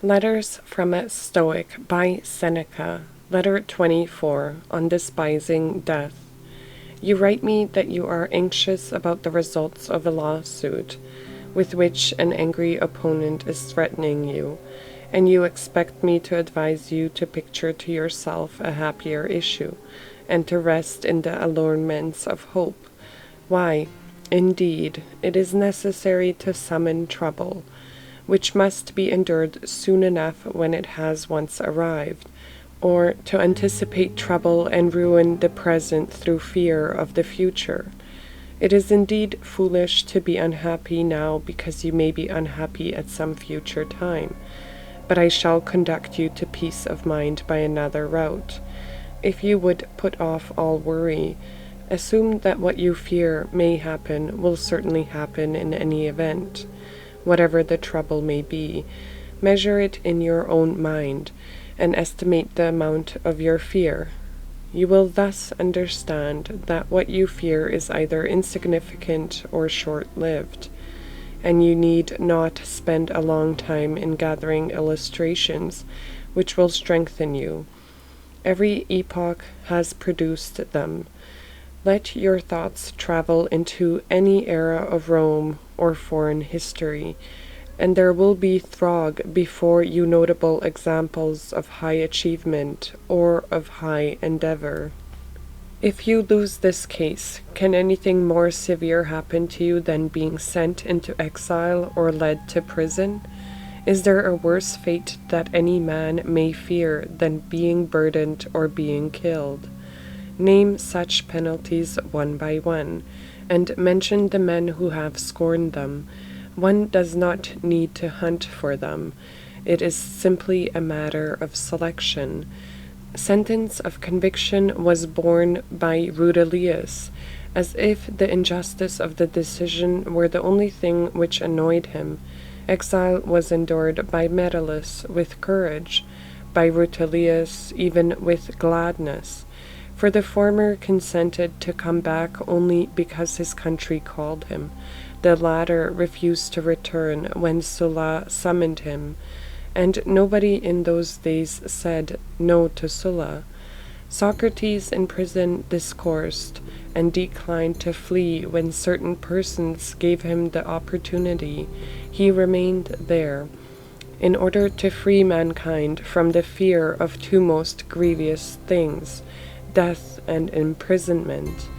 Letters from a Stoic by Seneca, Letter 24, on Despising Death. You write me that you are anxious about the results of a lawsuit with which an angry opponent is threatening you, and you expect me to advise you to picture to yourself a happier issue, and to rest in the allurements of hope. Why, indeed, it is necessary to summon trouble, which must be endured soon enough when it has once arrived, or to anticipate trouble and ruin the present through fear of the future. It is indeed foolish to be unhappy now because you may be unhappy at some future time, but I shall conduct you to peace of mind by another route. If you would put off all worry, assume that what you fear may happen will certainly happen in any event. Whatever the trouble may be, measure it in your own mind, and estimate the amount of your fear. You will thus understand that what you fear is either insignificant or short-lived, and you need not spend a long time in gathering illustrations which will strengthen you. Every epoch has produced them. Let your thoughts travel into any era of Rome or foreign history, and there will be throng before you notable examples of high achievement or of high endeavor. If you lose this case, can anything more severe happen to you than being sent into exile or led to prison? Is there a worse fate that any man may fear than being burdened or being killed? Name such penalties one by one, and mention the men who have scorned them. One does not need to hunt for them. It is simply a matter of selection. Sentence of conviction was borne by Rudelius, as if the injustice of the decision were the only thing which annoyed him. Exile was endured by Metellus with courage, by Rutilius even with gladness. For the former consented to come back only because his country called him. The latter refused to return when Sulla summoned him, and nobody in those days said no to Sulla. Socrates in prison discoursed, and declined to flee when certain persons gave him the opportunity. He remained there, in order to free mankind from the fear of two most grievous things, death and imprisonment.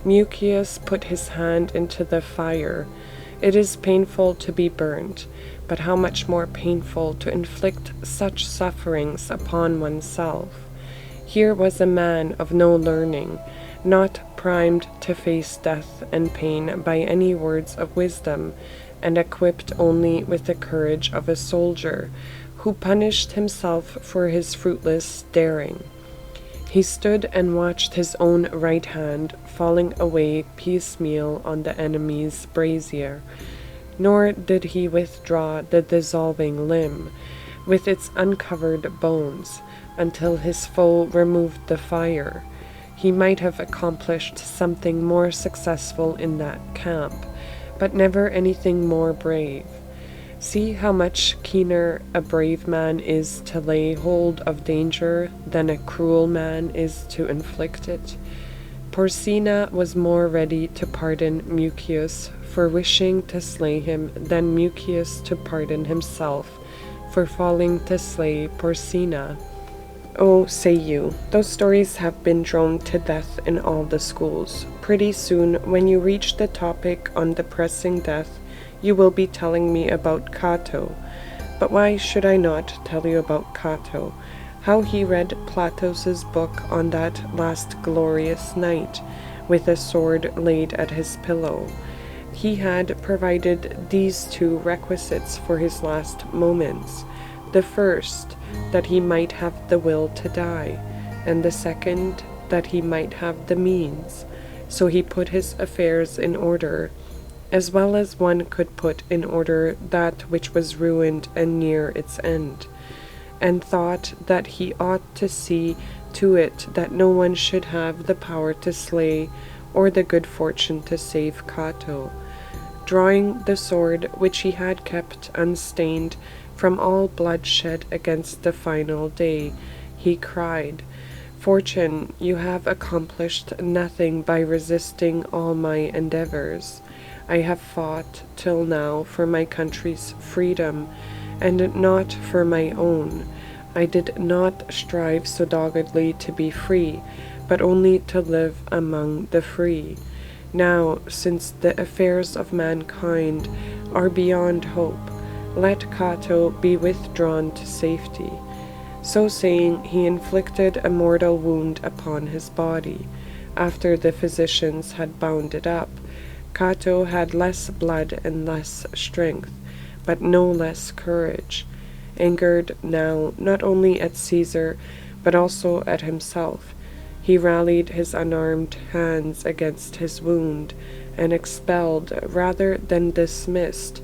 Mucius put his hand into the fire. It is painful to be burnt, but how much more painful to inflict such sufferings upon oneself. Here was a man of no learning, not primed to face death and pain by any words of wisdom, and equipped only with the courage of a soldier, who punished himself for his fruitless daring. He stood and watched his own right hand falling away piecemeal on the enemy's brazier, nor did he withdraw the dissolving limb, with its uncovered bones, until his foe removed the fire. He might have accomplished something more successful in that camp, but never anything more brave. See how much keener a brave man is to lay hold of danger than a cruel man is to inflict it. Porcina was more ready to pardon Mucius for wishing to slay him than Mucius to pardon himself for falling to slay Porcina. Oh, say you, those stories have been droned to death in all the schools. Pretty soon, when you reach the topic on depressing death, you will be telling me about Cato. But why should I not tell you about Cato? How he read Plato's book on that last glorious night, with a sword laid at his pillow. He had provided these two requisites for his last moments. The first, that he might have the will to die, and the second, that he might have the means. So he put his affairs in order, as well as one could put in order that which was ruined and near its end, and thought that he ought to see to it that no one should have the power to slay or the good fortune to save Cato. Drawing the sword which he had kept unstained From all bloodshed against the final day, he cried, Fortune, you have accomplished nothing by resisting all my endeavors. I have fought till now for my country's freedom, and not for my own. I did not strive so doggedly to be free, but only to live among the free. Now, since the affairs of mankind are beyond hope, let Cato be withdrawn to safety. So saying, he inflicted a mortal wound upon his body. After the physicians had bound it up, Cato had less blood and less strength, but no less courage. Angered now not only at Caesar, but also at himself, he rallied his unarmed hands against his wound, and expelled rather than dismissed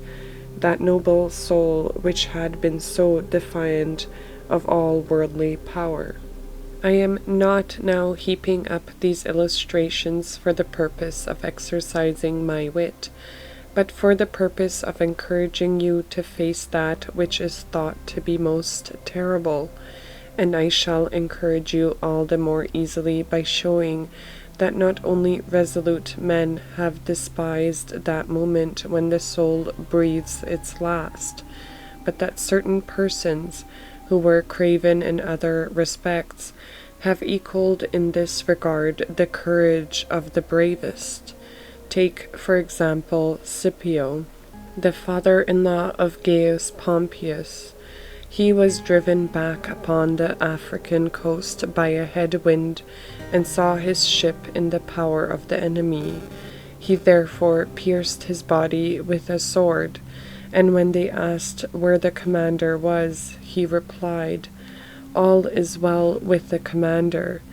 that noble soul which had been so defiant of all worldly power. I am not now heaping up these illustrations for the purpose of exercising my wit, but for the purpose of encouraging you to face that which is thought to be most terrible, and I shall encourage you all the more easily by showing that not only resolute men have despised that moment when the soul breathes its last, but that certain persons, who were craven in other respects, have equalled in this regard the courage of the bravest. Take, for example, Scipio, the father-in-law of Gaius Pompeius. He was driven back upon the African coast by a head-wind, and saw his ship in the power of the enemy. He therefore pierced his body with a sword, and when they asked where the commander was, he replied, All is well with the commander.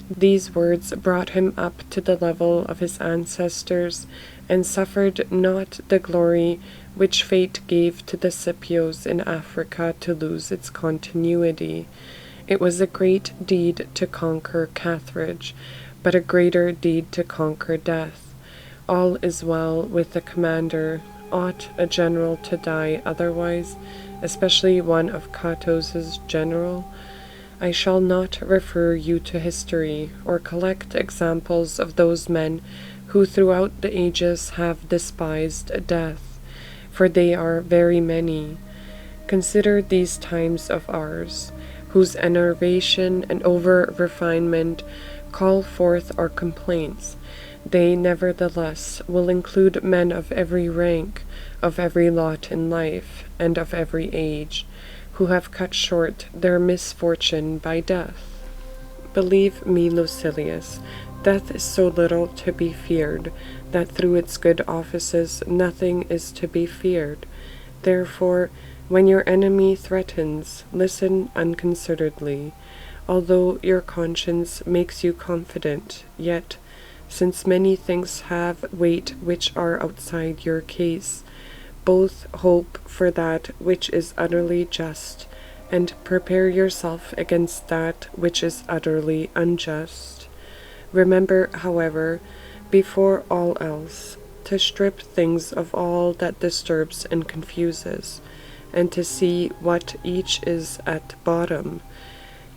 These words brought him up to the level of his ancestors, and suffered not the glory which fate gave to the Scipios in Africa to lose its continuity. It was a great deed to conquer Carthage, but a greater deed to conquer death. All is well with the commander. Ought a general to die otherwise, especially one of Cato's general? I shall not refer you to history, or collect examples of those men who throughout the ages have despised death, for they are very many. Consider these times of ours, whose enervation and over-refinement call forth our complaints. They nevertheless will include men of every rank, of every lot in life, and of every age, who have cut short their misfortune by death. Believe me, Lucilius, death is so little to be feared, that through its good offices nothing is to be feared. Therefore, when your enemy threatens, listen unconcernedly. Although your conscience makes you confident, yet, since many things have weight which are outside your case, both hope for that which is utterly just, and prepare yourself against that which is utterly unjust. Remember, however, before all else, to strip things of all that disturbs and confuses, and to see what each is at bottom.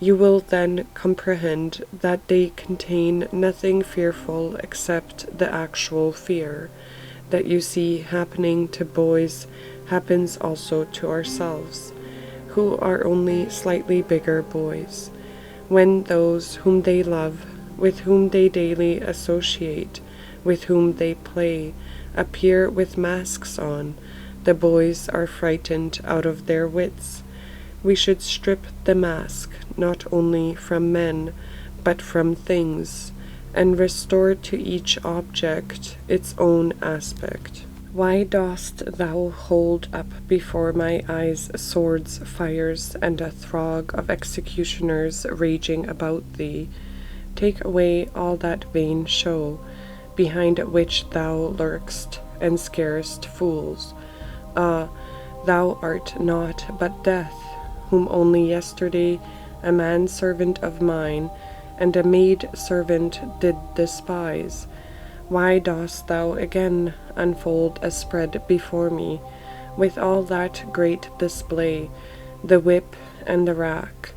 You will then comprehend that they contain nothing fearful except the actual fear that you see happening to boys happens also to ourselves, who are only slightly bigger boys. When those whom they love, with whom they daily associate, with whom they play, appear with masks on, the boys are frightened out of their wits. We should strip the mask not only from men, but from things, and restore to each object its own aspect. Why dost thou hold up before my eyes swords, fires, and a throng of executioners raging about thee? Take away all that vain show, behind which thou lurkest, and scarest fools. Ah, thou art naught but death, whom only yesterday a manservant of mine and a maid-servant did despise. Why dost thou again unfold a spread before me, with all that great display, the whip and the rack?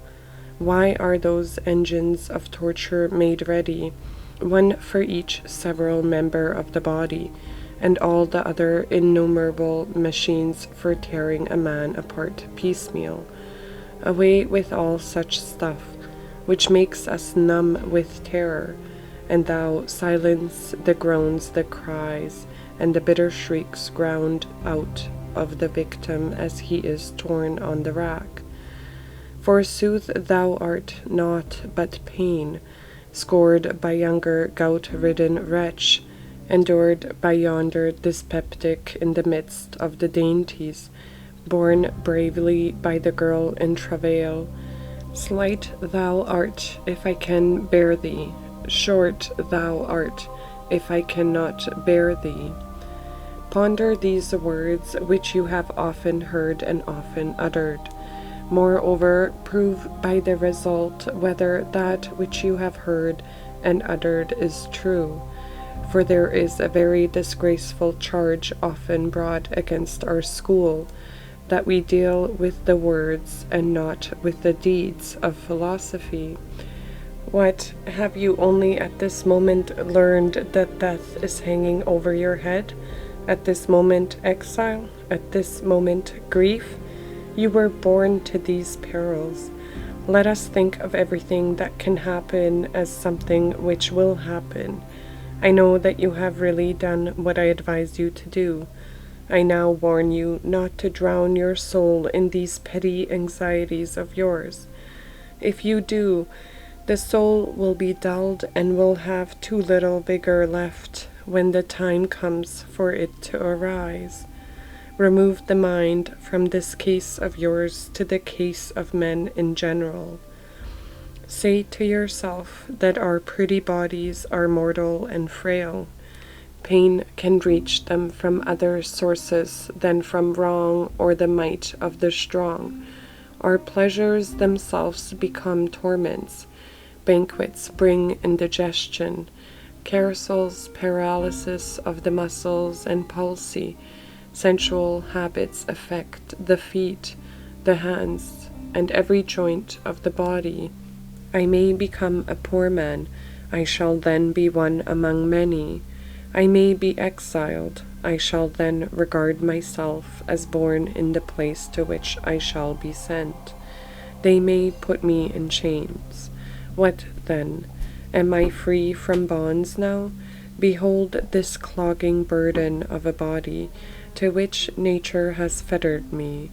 Why are those engines of torture made ready, one for each several member of the body, and all the other innumerable machines for tearing a man apart piecemeal? Away with all such stuff, which makes us numb with terror, and thou silence the groans, the cries, and the bitter shrieks ground out of the victim as he is torn on the rack. Forsooth thou art naught but pain, scored by younger gout-ridden wretch, endured by yonder dyspeptic in the midst of the dainties, borne bravely by the girl in travail. Slight thou art, if I can bear thee, short thou art, if I cannot bear thee. Ponder these words which you have often heard and often uttered. Moreover, prove by the result whether that which you have heard and uttered is true. For there is a very disgraceful charge often brought against our school, that we deal with the words and not with the deeds of philosophy. What, have you only at this moment learned that death is hanging over your head? At this moment exile? At this moment grief? You were born to these perils. Let us think of everything that can happen as something which will happen. I know that you have really done what I advised you to do. I now warn you not to drown your soul in these petty anxieties of yours. If you do, the soul will be dulled and will have too little vigor left when the time comes for it to arise. Remove the mind from this case of yours to the case of men in general. Say to yourself that our pretty bodies are mortal and frail. Pain can reach them from other sources than from wrong or the might of the strong. Our pleasures themselves become torments. Banquets bring indigestion, carousels paralysis of the muscles and palsy. Sensual habits affect the feet, the hands, and every joint of the body. I may become a poor man, I shall then be one among many. I may be exiled, I shall then regard myself as born in the place to which I shall be sent. They may put me in chains. What then? Am I free from bonds now? Behold this clogging burden of a body, to which nature has fettered me.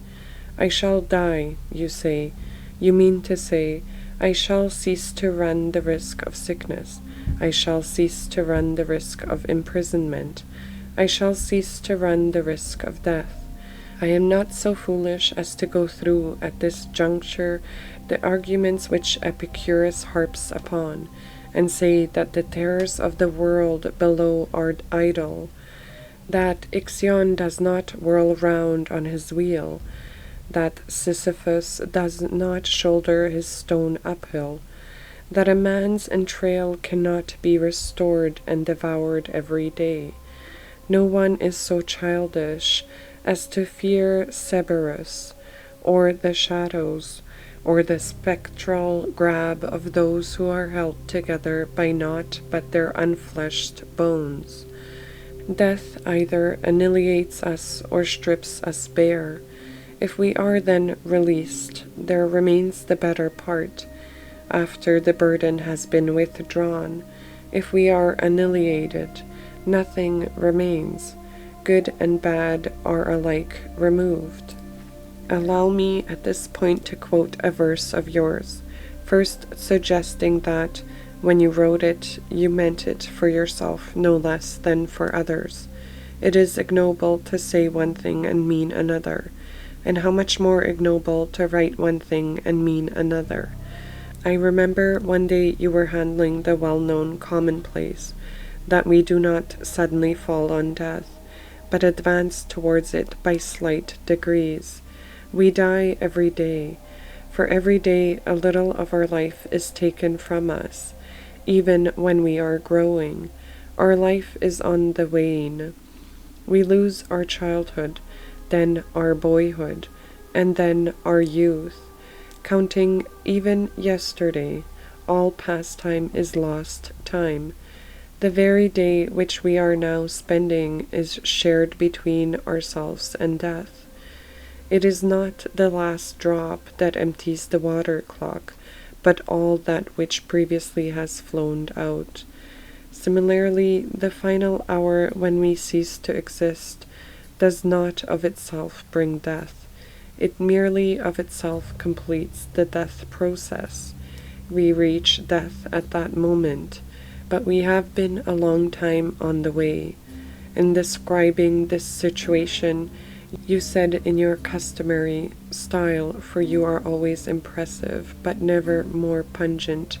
I shall die, you say. You mean to say, I shall cease to run the risk of sickness. I shall cease to run the risk of imprisonment. I shall cease to run the risk of death. I am not so foolish as to go through at this juncture the arguments which Epicurus harps upon, and say that the terrors of the world below are idle, that Ixion does not whirl round on his wheel, that Sisyphus does not shoulder his stone uphill, that a man's entrail cannot be restored and devoured every day. No one is so childish as to fear Cerberus, or the shadows, or the spectral grab of those who are held together by naught but their unfleshed bones. Death either annihilates us or strips us bare. If we are then released, there remains the better part, after the burden has been withdrawn. If we are annihilated, nothing remains. Good and bad are alike removed. Allow me at this point to quote a verse of yours, first suggesting that when you wrote it, you meant it for yourself no less than for others. It is ignoble to say one thing and mean another, and how much more ignoble to write one thing and mean another. I remember one day you were handling the well-known commonplace, that we do not suddenly fall on death, but advance towards it by slight degrees. We die every day. For every day a little of our life is taken from us. Even when we are growing, our life is on the wane. We lose our childhood, then our boyhood, and then our youth. Counting even yesterday, all pastime is lost time. The very day which we are now spending is shared between ourselves and death. It is not the last drop that empties the water clock, but all that which previously has flown out. Similarly, the final hour when we cease to exist does not of itself bring death. It merely of itself completes the death process. We reach death at that moment, but we have been a long time on the way. In describing this situation, you said in your customary style, for you are always impressive, but never more pungent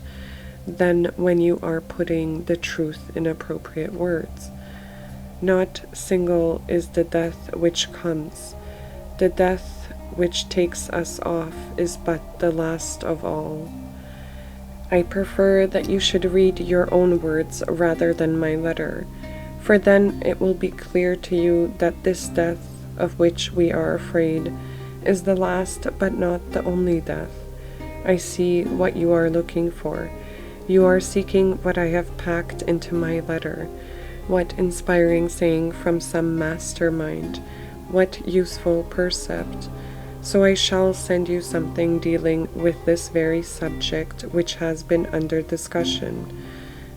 than when you are putting the truth in appropriate words. Not single is the death which comes. The death which takes us off is but the last of all. I prefer that you should read your own words rather than my letter, for then it will be clear to you that this death of which we are afraid is the last but not the only death. I see what you are looking for. You are seeking what I have packed into my letter, what inspiring saying from some mastermind, what useful percept. So I shall send you something dealing with this very subject which has been under discussion.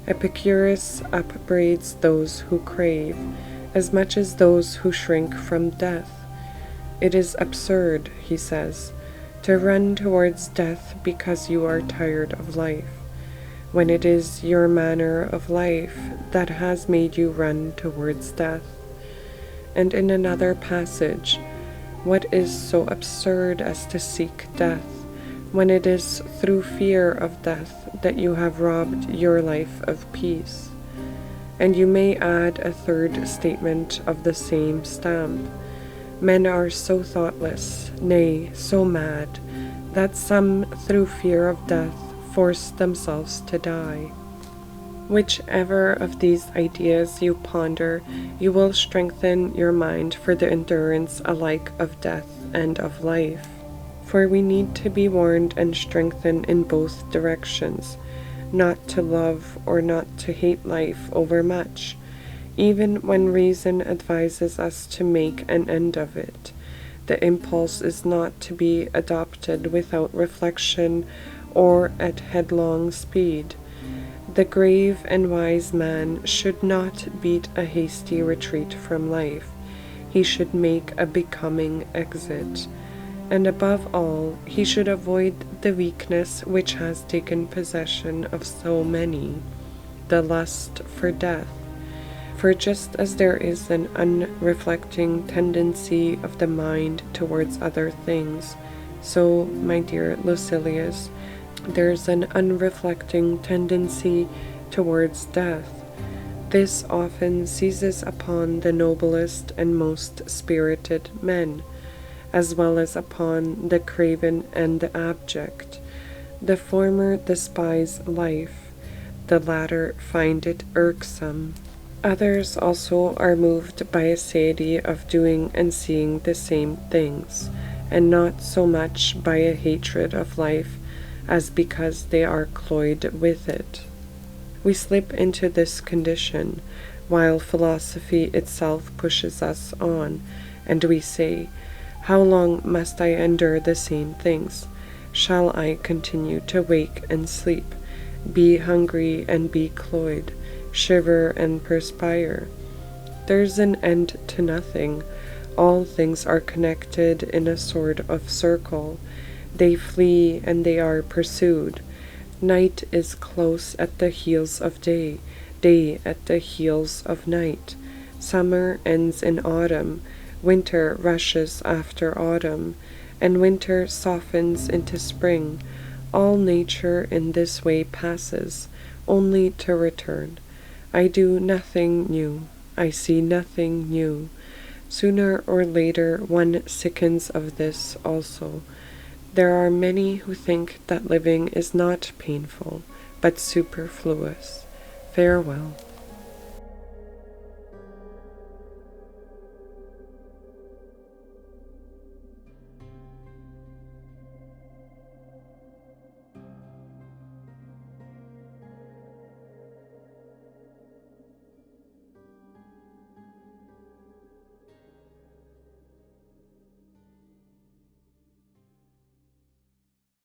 Epicurus upbraids those who crave, as much as those who shrink from death. It is absurd, he says, to run towards death because you are tired of life, when it is your manner of life that has made you run towards death. And in another passage, what is so absurd as to seek death, when it is through fear of death that you have robbed your life of peace? And you may add a third statement of the same stamp. Men are so thoughtless, nay, so mad, that some through fear of death force themselves to die. Whichever of these ideas you ponder, you will strengthen your mind for the endurance alike of death and of life. For we need to be warned and strengthened in both directions, not to love or not to hate life overmuch, even when reason advises us to make an end of it. The impulse is not to be adopted without reflection or at headlong speed. The grave and wise man should not beat a hasty retreat from life. He should make a becoming exit. And above all, he should avoid the weakness which has taken possession of so many, the lust for death. For just as there is an unreflecting tendency of the mind towards other things, so, my dear Lucilius, there's an unreflecting tendency towards death. This often seizes upon the noblest and most spirited men, as well as upon the craven and the abject. The former despise life, the latter find it irksome. Others also are moved by a satiety of doing and seeing the same things, and not so much by a hatred of life as because they are cloyed with it. We slip into this condition, while philosophy itself pushes us on, and we say, how long must I endure the same things? Shall I continue to wake and sleep, be hungry and be cloyed, shiver and perspire? There's an end to nothing. All things are connected in a sort of circle. They flee and they are pursued. Night is close at the heels of day, day at the heels of night. Summer ends in autumn. Winter rushes after autumn, and winter softens into spring. All nature in this way passes, only to return. I do nothing new. I see nothing new. Sooner or later one sickens of this also. There are many who think that living is not painful, but superfluous. Farewell.